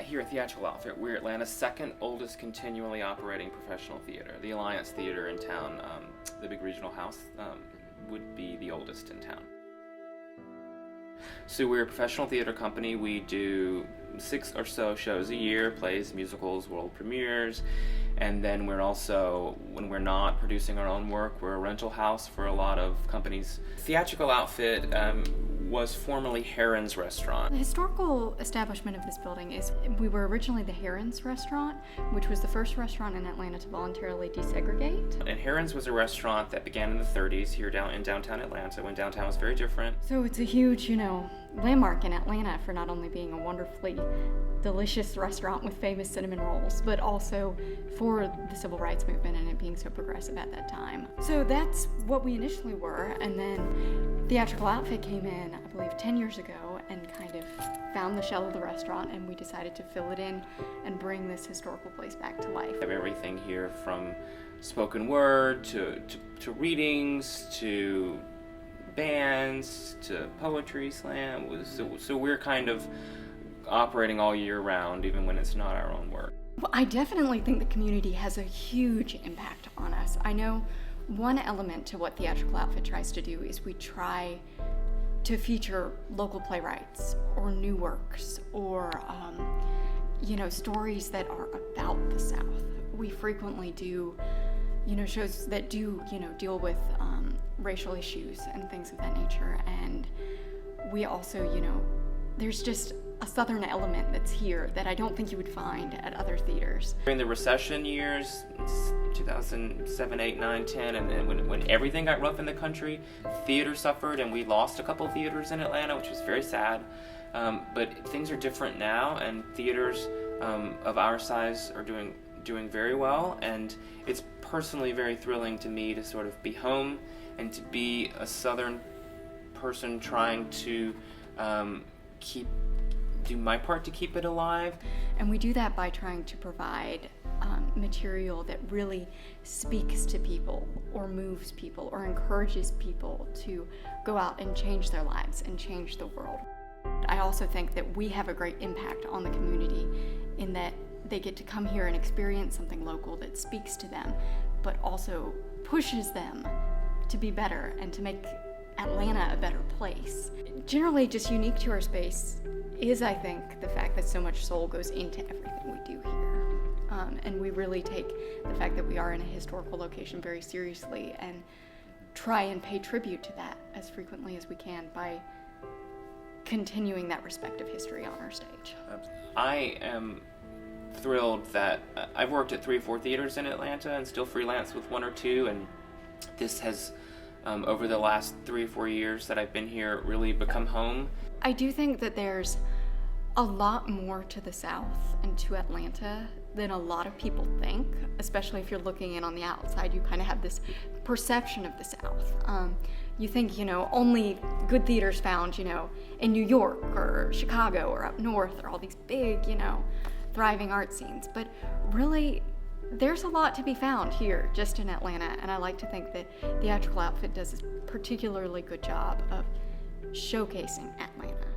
here at Theatrical Outfit, we're Atlanta's second oldest continually operating professional theater. The Alliance Theater in town, the big regional house, would be the oldest in town. So we're a professional theater company. We do 6 or so shows a year, plays, musicals, world premieres, and then we're also, when we're not producing our own work, we're a rental house for a lot of companies. Theatrical Outfit was formerly Heron's Restaurant. The historical establishment of this building is, we were originally the Heron's Restaurant, which was the first restaurant in Atlanta to voluntarily desegregate. And Heron's was a restaurant that began in the 30s here in downtown Atlanta, when downtown was very different. So it's a huge, landmark in Atlanta for not only being a wonderfully delicious restaurant with famous cinnamon rolls, but also for the civil rights movement and it being so progressive at that time. So that's what we initially were, and then Theatrical Outfit came in, I believe, 10 years ago and kind of found the shell of the restaurant, and we decided to fill it in and bring this historical place back to life. We have everything here from spoken word to readings to bands to poetry slam. So we're kind of operating all year round, even when it's not our own work. Well, I definitely think the community has a huge impact on us. I know one element to what Theatrical Outfit tries to do is we try to feature local playwrights or new works or stories that are about the South. We frequently do shows that do deal with racial issues and things of that nature, and we also there's just a Southern element that's here that I don't think you would find at other theaters. During the recession years, 2007, 8, 9, 10, and then when everything got rough in the country, theater suffered, and we lost a couple theaters in Atlanta, which was very sad. But things are different now, and theaters of our size are doing very well, and it's personally very thrilling to me to sort of be home and to be a Southern person trying to do my part to keep it alive. And we do that by trying to provide material that really speaks to people or moves people or encourages people to go out and change their lives and change the world. I also think that we have a great impact on the community in that they get to come here and experience something local that speaks to them, but also pushes them to be better and to make Atlanta a better place. Generally, just unique to our space is, I think, the fact that so much soul goes into everything we do here. And we really take the fact that we are in a historical location very seriously and try and pay tribute to that as frequently as we can by continuing that respect of history on our stage. I am thrilled that I've worked at 3 or 4 theaters in Atlanta and still freelance with 1 or 2, and this has over the last 3 or 4 years that I've been here really become home. I do think that there's a lot more to the South and to Atlanta than a lot of people think, especially if you're looking in on the outside. You kind of have this perception of the South. You think, only good theaters found, in New York or Chicago or up north, or all these big, thriving art scenes. But really, there's a lot to be found here, just in Atlanta, and I like to think that Theatrical Outfit does a particularly good job of showcasing Atlanta.